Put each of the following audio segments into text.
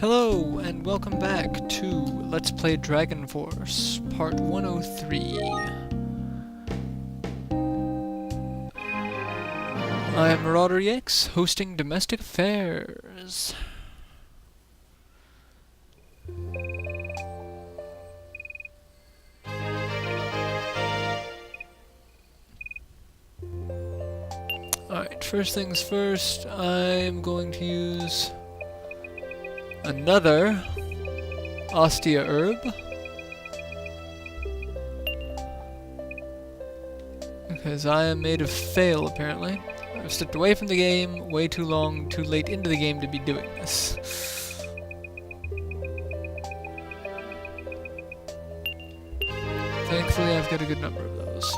Hello, and welcome back to Let's Play Dragon Force, Part 103. I am MarauderEX, hosting Domestic Affairs. Alright, first things first, I'm going to use another Ostia herb. Because I am made of fail, apparently. I've stepped away from the game way too long, too late into the game to be doing this. Thankfully, I've got a good number of those.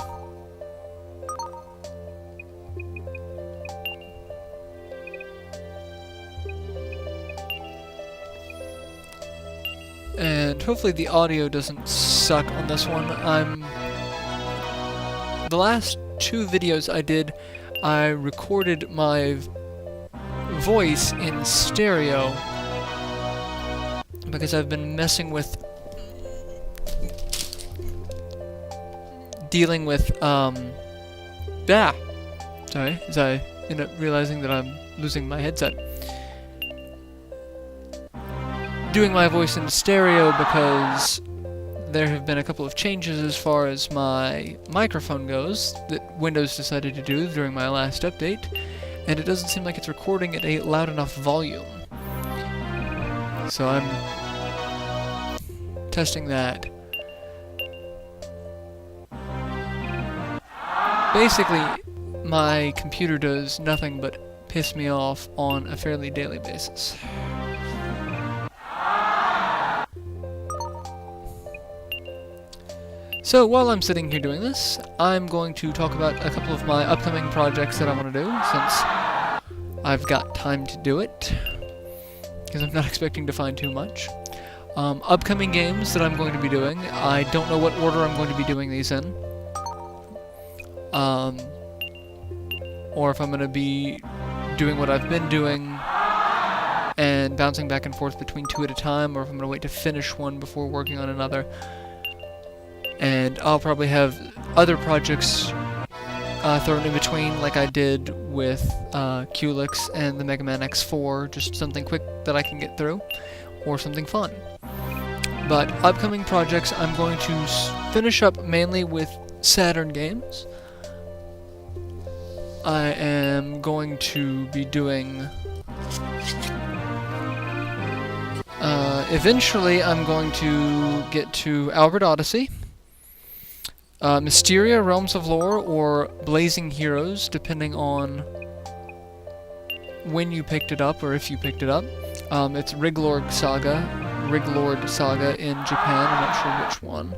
And hopefully the audio doesn't suck on this one. The last two videos I did, I recorded my voice in stereo because I've been messing with dealing with sorry, as I end up realizing that I'm losing my headset. Doing my voice in stereo because there have been a couple of changes as far as my microphone goes that Windows decided to do during my last update, and it doesn't seem like it's recording at a loud enough volume. So I'm testing that. Basically, my computer does nothing but piss me off on a fairly daily basis. So while I'm sitting here doing this, I'm going to talk about a couple of my upcoming projects that I want to do, since I've got time to do it, because I'm not expecting to find too much. Upcoming games that I'm going to be doing, I don't know what order I'm going to be doing these in, or if I'm going to be doing what I've been doing and bouncing back and forth between two at a time, or if I'm going to wait to finish one before working on another. And I'll probably have other projects thrown in between, like I did with Culex and the Mega Man X4, just something quick that I can get through, or something fun. But upcoming projects, I'm going to finish up mainly with Saturn games. I am going to be doing... eventually, I'm going to get to Albert Odyssey, Mysteria, Realms of Lore, or Blazing Heroes, depending on when you picked it up, or if you picked it up. It's Riglord Saga in Japan, I'm not sure which one.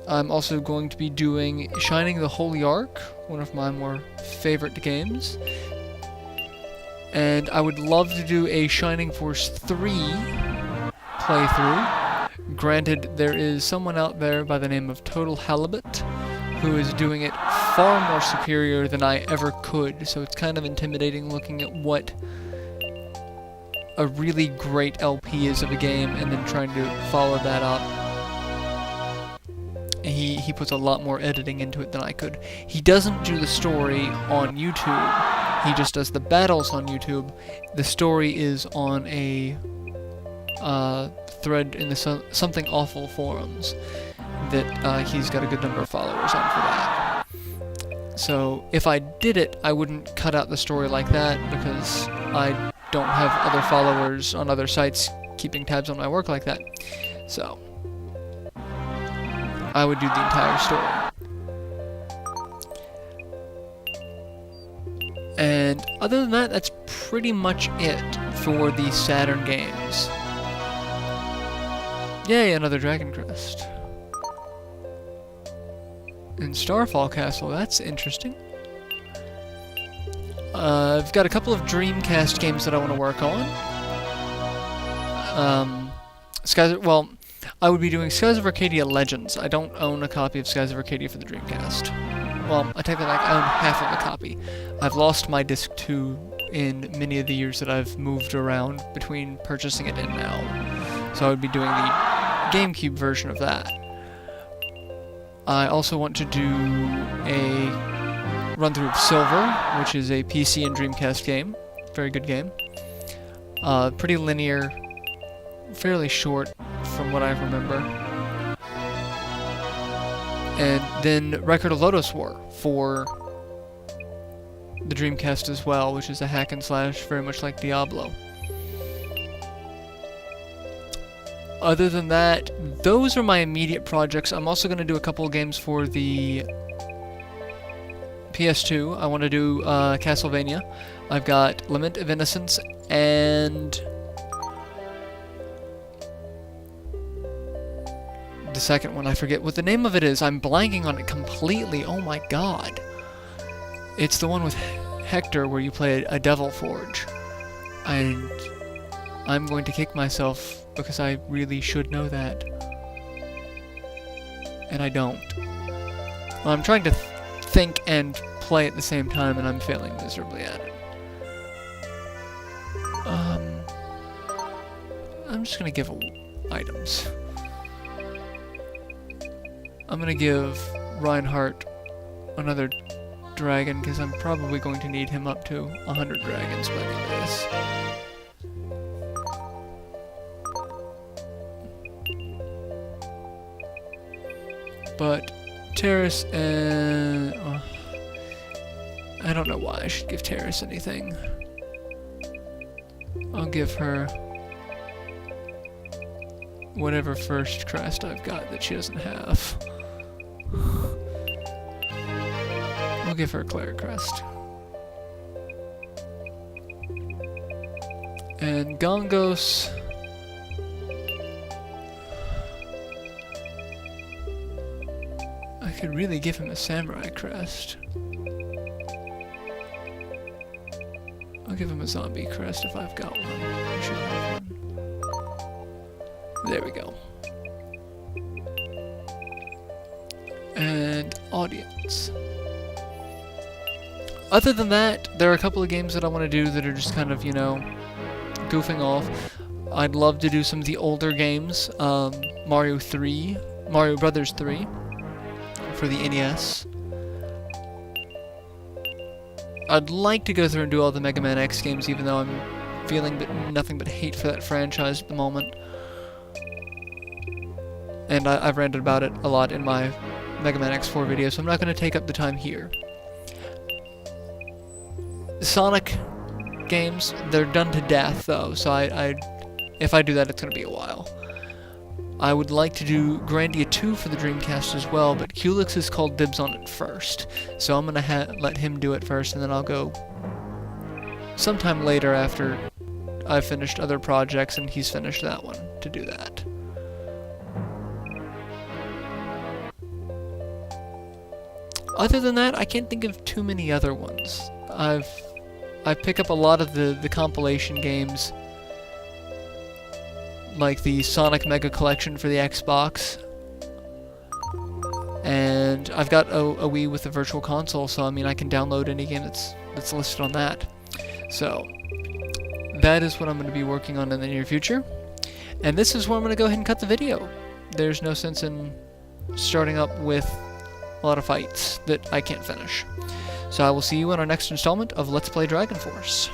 I'm also going to be doing Shining the Holy Ark, one of my more favorite games. And I would love to do a Shining Force 3 playthrough. Granted, there is someone out there by the name of Total Halibut who is doing it far more superior than I ever could, so it's kind of intimidating looking at what a really great LP is of a game and then trying to follow that up. He puts a lot more editing into it than I could. He doesn't do the story on YouTube, he just does the battles on YouTube. The story is on a thread in the Something Awful forums that he's got a good number of followers on for that. So if I did it, I wouldn't cut out the story like that because I don't have other followers on other sites keeping tabs on my work like that. So I would do the entire story. And other than that, that's pretty much it for the Saturn games. Yay, another Dragon Crest. And Starfall Castle, that's interesting. I've got a couple of Dreamcast games that I want to work on. Well, I would be doing Skies of Arcadia Legends. I don't own a copy of Skies of Arcadia for the Dreamcast. Well, I technically own half of a copy. I've lost my disc to in many of the years that I've moved around between purchasing it and now. So I would be doing the GameCube version of that. I also want to do a run-through of Silver, which is a PC and Dreamcast game. Very good game. Pretty linear, fairly short from what I remember. And then Record of Lodoss War for the Dreamcast as well, which is a hack and slash very much like Diablo. Other than that, those are my immediate projects. I'm also going to do a couple of games for the PS2. I want to do Castlevania. I've got Lament of Innocence and the second one, I forget what the name of it is. I'm blanking on it completely. Oh my god. It's the one with Hector where you play a Devil Forge. And I'm going to kick myself because I really should know that. And I don't. Well, I'm trying to think and play at the same time, and I'm failing miserably at it. I'm just gonna give items. I'm gonna give Reinhardt another dragon, because I'm probably going to need him up to 100 dragons by the end of this. But Terrace and... I don't know why I should give Terrace anything. I'll give her whatever first crest I've got that she doesn't have. I'll give her a Cleric crest. And Gongos... I could really give him a Samurai crest. I'll give him a Zombie crest if I've got one. I should have one. There we go. And audience. Other than that, there are a couple of games that I want to do that are just kind of, you know, goofing off. I'd love to do some of the older games. Mario Brothers 3 for the NES. I'd like to go through and do all the Mega Man X games, even though I'm feeling nothing but hate for that franchise at the moment. And I've ranted about it a lot in my Mega Man X4 video, so I'm not going to take up the time here. Sonic games, they're done to death, though, so if I do that, it's going to be a while. I would like to do Grandia 2 for the Dreamcast as well, but Culex has called dibs on it first. So I'm going to let him do it first, and then I'll go sometime later after I've finished other projects and he's finished that one to do that. Other than that, I can't think of too many other ones. I pick up a lot of the compilation games, like the Sonic Mega Collection for the Xbox, and I've got a Wii with a Virtual Console, so I mean I can download any game that's listed on that. So that is what I'm going to be working on in the near future, and this is where I'm going to go ahead and cut the video. There's no sense in starting up with a lot of fights that I can't finish. So I will see you in our next installment of Let's Play Dragon Force.